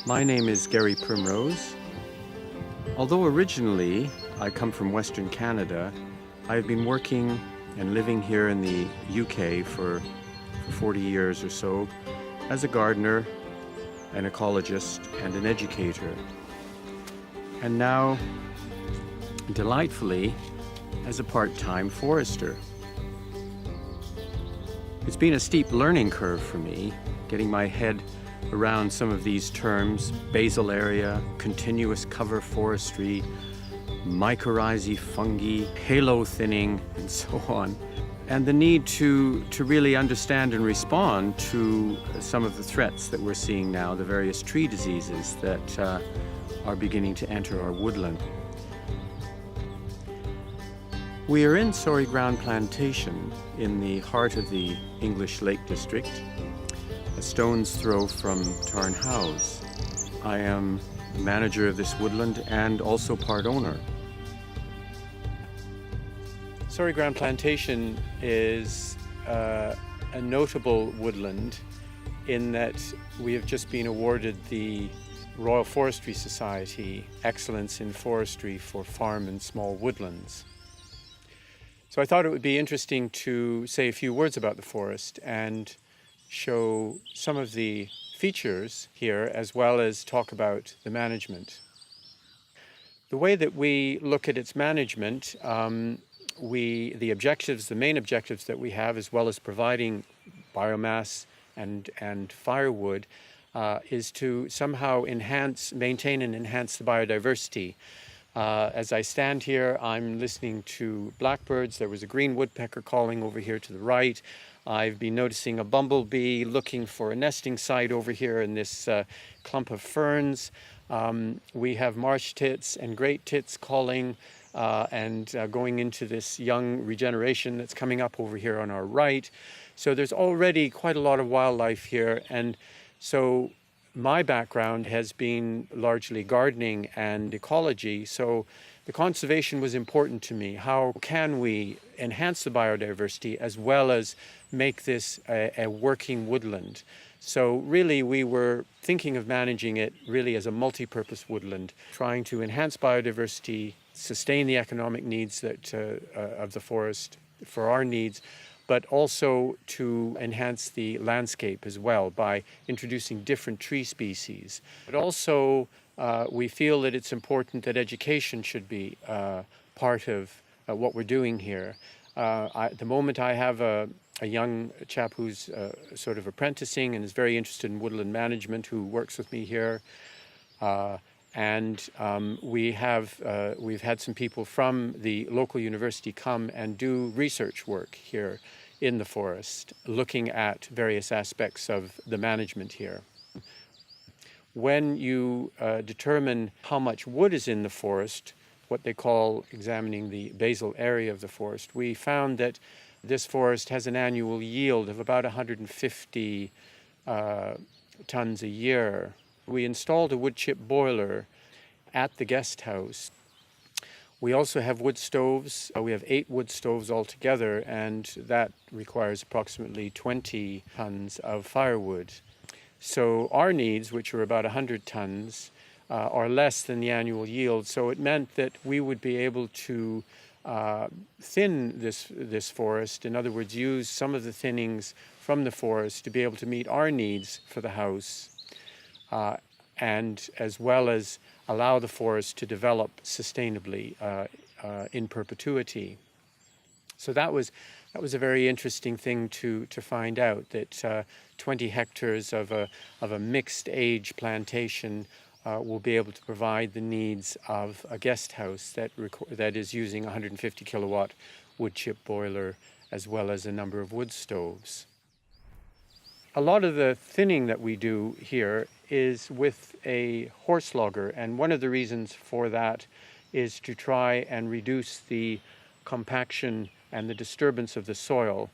My name is Gary Primrose. Although originally I come from Western Canada, I've been working and living here in the UK for 40 years or so as a gardener, an ecologist, and an educator. And now, delightfully, as a part-time forester. It's been a steep learning curve for me, getting my head around some of these terms: basal area, continuous cover forestry, mycorrhizae fungi, halo thinning, and so on. And the need to really understand and respond to some of the threats that we're seeing now, the various tree diseases that are beginning to enter our woodland. We are in Sorry Ground Plantation in the heart of the English Lake District, a stone's throw from Tarn House. I am manager of this woodland and also part owner. Sorry Ground Plantation is a notable woodland in that we have just been awarded the Royal Forestry Society Excellence in Forestry for Farm and Small Woodlands. So I thought it would be interesting to say a few words about the forest and show some of the features here, as well as talk about the management. The way that we look at its management, the main objectives that we have, as well as providing biomass and firewood, is to somehow maintain and enhance the biodiversity. As I stand here, I'm listening to blackbirds. There was a green woodpecker calling over here to the right. I've been noticing a bumblebee looking for a nesting site over here in this clump of ferns. We have marsh tits and great tits calling and going into this young regeneration that's coming up over here on our right. So there's already quite a lot of wildlife here. And so my background has been largely gardening and ecology, so the conservation was important to me. How can we enhance the biodiversity as well as make this a working woodland? So really we were thinking of managing it really as a multi-purpose woodland, trying to enhance biodiversity, sustain the economic needs of the forest for our needs, but also to enhance the landscape as well by introducing different tree species. But also, we feel that it's important that education should be part of what we're doing here. At the moment, I have a young chap who's sort of apprenticing and is very interested in woodland management, who works with me here. We've had some people from the local university come and do research work here in the forest, looking at various aspects of the management here. When you determine how much wood is in the forest, what they call examining the basal area of the forest, we found that this forest has an annual yield of about 150 tons a year. We installed a wood chip boiler at the guest house. We also have wood stoves. We have 8 wood stoves altogether, and that requires approximately 20 tons of firewood. So our needs, which are about 100 tons, are less than the annual yield. So it meant that we would be able to thin this forest, in other words, use some of the thinnings from the forest to be able to meet our needs for the house, and as well as allow the forest to develop sustainably in perpetuity. So that was a very interesting thing to find out, that 20 hectares of a mixed age plantation will be able to provide the needs of a guest house that is using 150 kilowatt wood chip boiler, as well as a number of wood stoves. A lot of the thinning that we do here is with a horse logger, and one of the reasons for that is to try and reduce the compaction and the disturbance of the soil.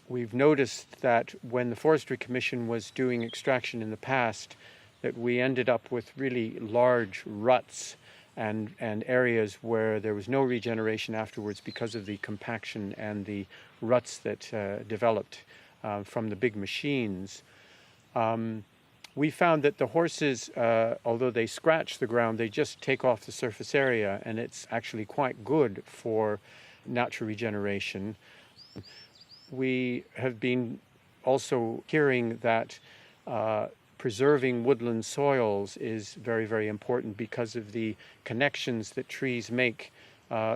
We've noticed that when the Forestry Commission was doing extraction in the past, that we ended up with really large ruts and areas where there was no regeneration afterwards because of the compaction and the ruts that developed from the big machines. We found that the horses, although they scratch the ground, they just take off the surface area, and it's actually quite good for natural regeneration. We have been also hearing that preserving woodland soils is very, very important because of the connections that trees make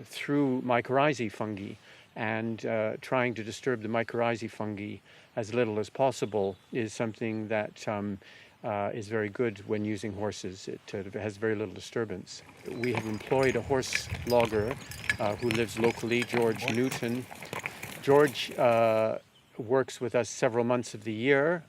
through mycorrhizae fungi, and trying to disturb the mycorrhizae fungi as little as possible is something that is very good when using horses. It has very little disturbance. We have employed a horse logger who lives locally, George Newton. George works with us several months of the year,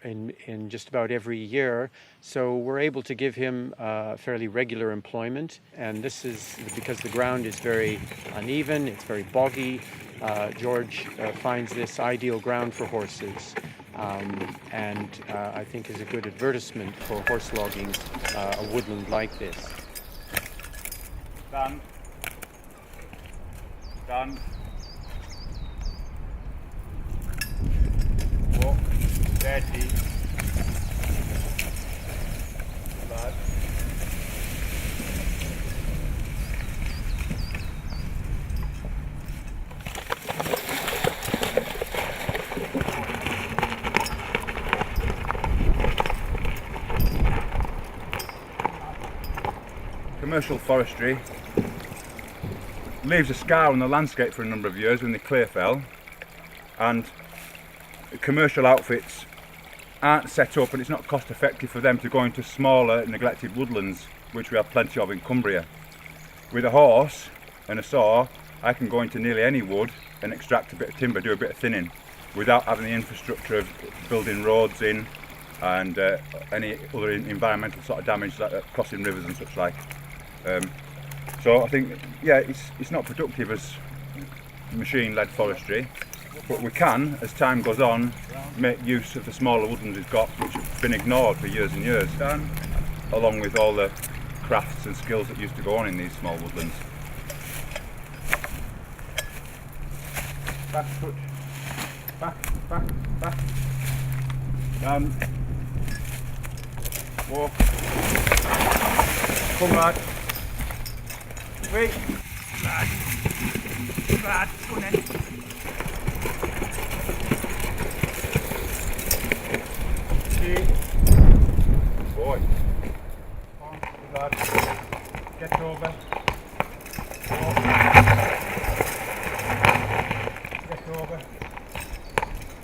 in just about every year, so we're able to give him fairly regular employment, and this is because the ground is very uneven, it's very boggy. George finds this ideal ground for horses, and I think is a good advertisement for horse logging a woodland like this. Done. Done. Walk. Steady. Blood. Commercial forestry leaves a scar on the landscape for a number of years when they clear fell, and commercial outfits aren't set up, and it's not cost effective for them to go into smaller neglected woodlands, which we have plenty of in Cumbria. With a horse and a saw, I can go into nearly any wood and extract a bit of timber, do a bit of thinning, without having the infrastructure of building roads in and any other environmental sort of damage like crossing rivers and such like. So I think, yeah, it's not productive as machine-led forestry, but we can, as time goes on, make use of the smaller woodlands we've got, which have been ignored for years and years, along with all the crafts and skills that used to go on in these small woodlands. Back foot, back, down, walk, come lad, wait, lad, go on then. Boy, on, lad, get over, walk, get over,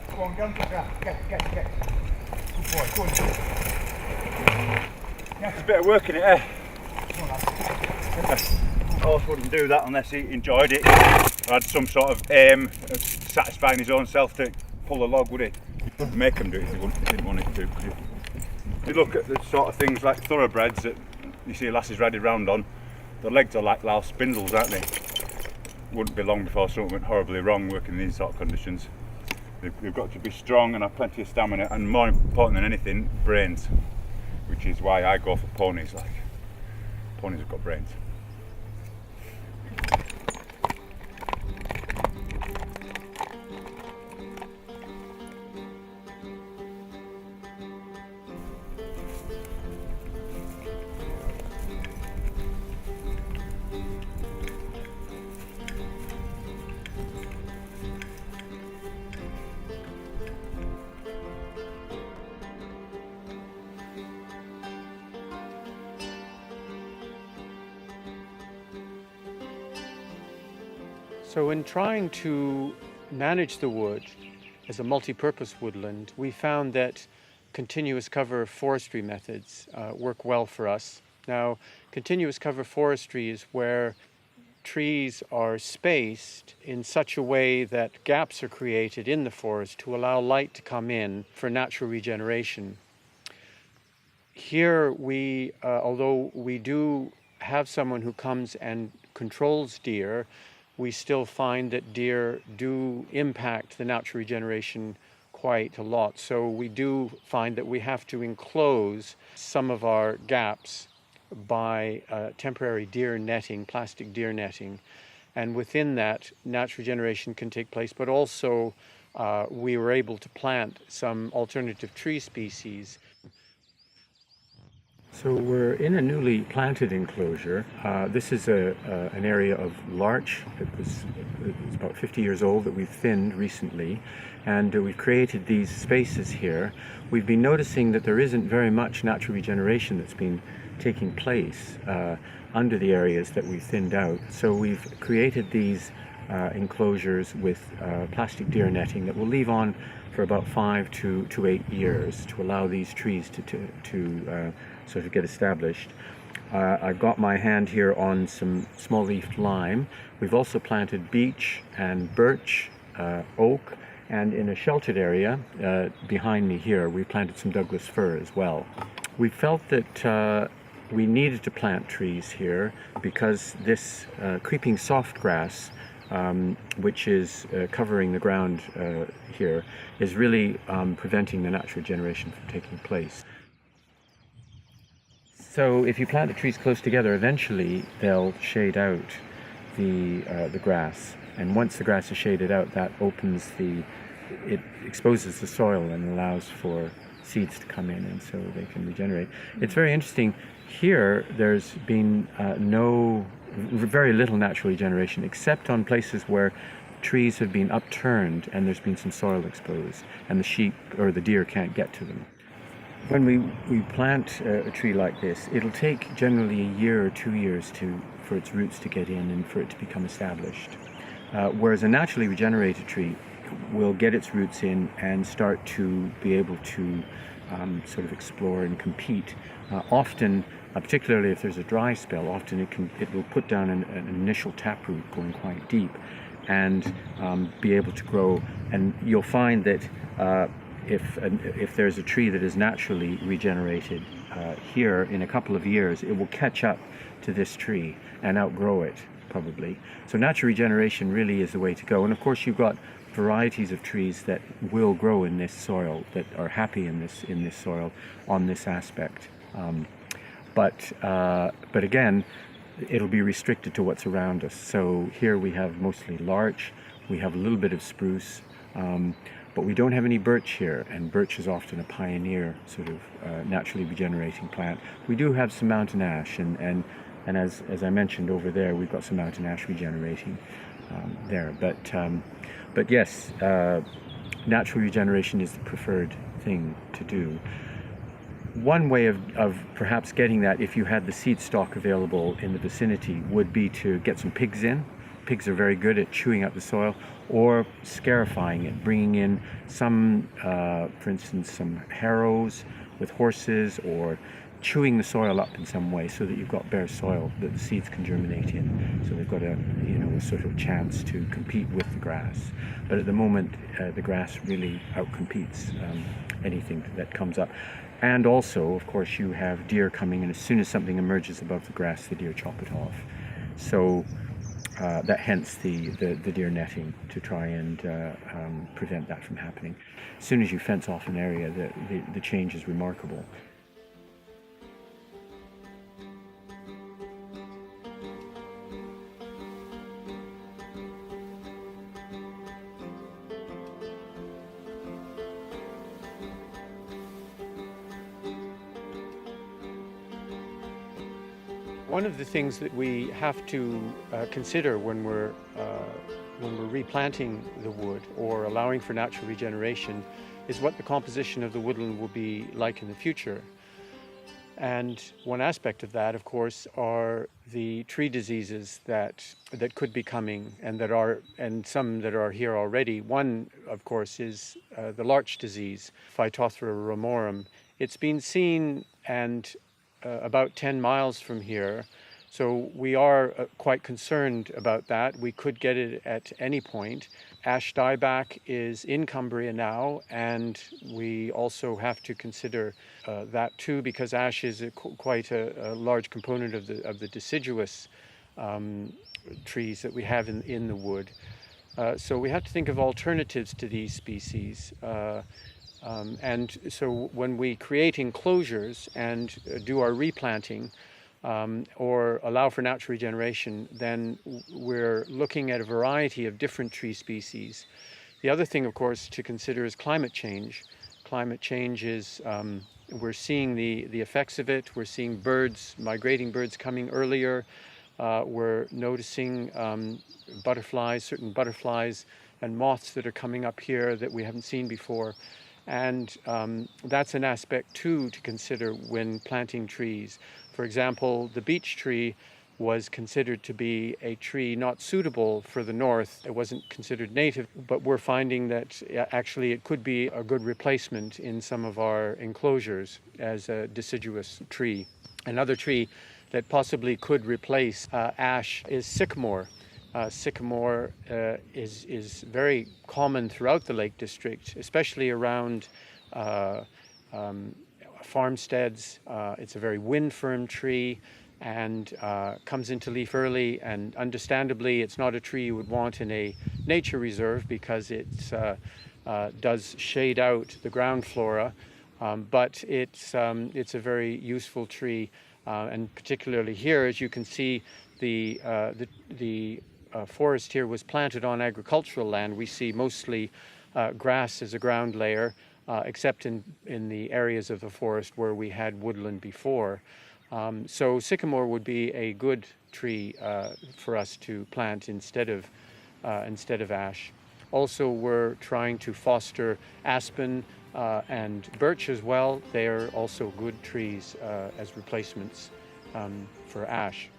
go on, get on the ground, get, good boy, go on. Yeah, it's a bit of work in it, eh? Come on, lad. Horse wouldn't do that unless he enjoyed it, or had some sort of aim of satisfying his own self to pull the log, would he? Make him do it if he didn't want it to. If you look at the sort of things like thoroughbreds that you see lasses riding around on, the legs are like louse spindles, aren't they? Wouldn't be long before something went horribly wrong working in these sort of conditions. They've got to be strong and have plenty of stamina, and more important than anything, brains, which is why I go for ponies. Like, ponies have got brains. So in trying to manage the wood as a multi-purpose woodland, we found that continuous cover forestry methods work well for us. Now, continuous cover forestry is where trees are spaced in such a way that gaps are created in the forest to allow light to come in for natural regeneration. Here we, although we do have someone who comes and controls deer, we still find that deer do impact the natural regeneration quite a lot. So we do find that we have to enclose some of our gaps by temporary deer netting, plastic deer netting. And within that, natural regeneration can take place, but also we were able to plant some alternative tree species. So we're in a newly planted enclosure. This is an area of larch. It's about 50 years old that we've thinned recently, and we've created these spaces here. We've been noticing that there isn't very much natural regeneration that's been taking place under the areas that we've thinned out. So we've created these enclosures with plastic deer netting that will leave on for about 5 to 8 years to allow these trees to sort of get established. I've got my hand here on some small-leafed lime. We've also planted beech and birch, oak, and in a sheltered area behind me here, we planted some Douglas fir as well. We felt that we needed to plant trees here because this creeping soft grass, which is covering the ground here, is really preventing the natural regeneration from taking place. So if you plant the trees close together, eventually they'll shade out the grass. And once the grass is shaded out, that it exposes the soil and allows for seeds to come in, and so they can regenerate. It's very interesting. Here, there's been very little natural regeneration, except on places where trees have been upturned and there's been some soil exposed, and the sheep or the deer can't get to them. When we plant a tree like this, it'll take generally a year or 2 years for its roots to get in and for it to become established. Whereas a naturally regenerated tree will get its roots in and start to be able to sort of explore and compete. Often, particularly if there's a dry spell, often it will put down an initial taproot going quite deep and be able to grow. And you'll find that if there's a tree that is naturally regenerated here, in a couple of years, it will catch up to this tree and outgrow it, probably. So natural regeneration really is the way to go. And of course, you've got varieties of trees that will grow in this soil, that are happy in this soil on this aspect. But again, it'll be restricted to what's around us. So here we have mostly larch, we have a little bit of spruce, but we don't have any birch here, and birch is often a pioneer sort of naturally regenerating plant. We do have some mountain ash, and as I mentioned over there, we've got some mountain ash regenerating there. But yes, natural regeneration is the preferred thing to do. One way of perhaps getting that, if you had the seed stock available in the vicinity, would be to get some pigs in. Pigs are very good at chewing up the soil, or scarifying it, bringing in some, for instance, some harrows with horses, or chewing the soil up in some way so that you've got bare soil that the seeds can germinate in. So they've got a sort of chance to compete with the grass. But at the moment, the grass really outcompetes anything that comes up. And also, of course, you have deer coming, and as soon as something emerges above the grass, the deer chop it off. So that hence the deer netting, to try and prevent that from happening. As soon as you fence off an area, the change is remarkable. One of the things that we have to consider when we're replanting the wood or allowing for natural regeneration is what the composition of the woodland will be like in the future. And one aspect of that, of course, are the tree diseases that could be coming, and some that are here already. One, of course, is the larch disease, Phytophthora ramorum. It's been seen about 10 miles from here, so we are quite concerned about that. We could get it at any point. Ash dieback is in Cumbria now, and we also have to consider that too, because ash is quite a large component of the deciduous trees that we have in the wood. So we have to think of alternatives to these species. And so when we create enclosures and do our replanting or allow for natural regeneration, then we're looking at a variety of different tree species. The other thing, of course, to consider is climate change. Climate change is We're seeing the effects of it. We're seeing birds, migrating birds coming earlier. We're noticing butterflies, certain butterflies and moths that are coming up here that we haven't seen before. And that's an aspect too to consider when planting trees. For example, the beech tree was considered to be a tree not suitable for the north. It wasn't considered native, but we're finding that actually it could be a good replacement in some of our enclosures as a deciduous tree. Another tree that possibly could replace ash is sycamore. Sycamore is very common throughout the Lake District, especially around farmsteads. It's a very wind-firm tree and comes into leaf early, and understandably it's not a tree you would want in a nature reserve because it does shade out the ground flora, but it's a very useful tree, and particularly here, as you can see, the forest here was planted on agricultural land. We see mostly grass as a ground layer, except in the areas of the forest where we had woodland before. So sycamore would be a good tree for us to plant instead of ash. Also, we're trying to foster aspen and birch as well. They are also good trees as replacements for ash.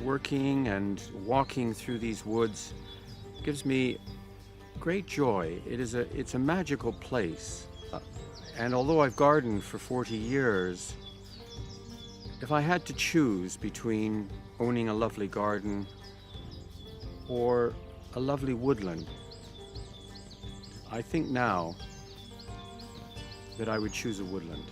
Working and walking through these woods gives me great joy. It's a magical place. And although I've gardened for 40 years, if I had to choose between owning a lovely garden or a lovely woodland, I think now that I would choose a woodland.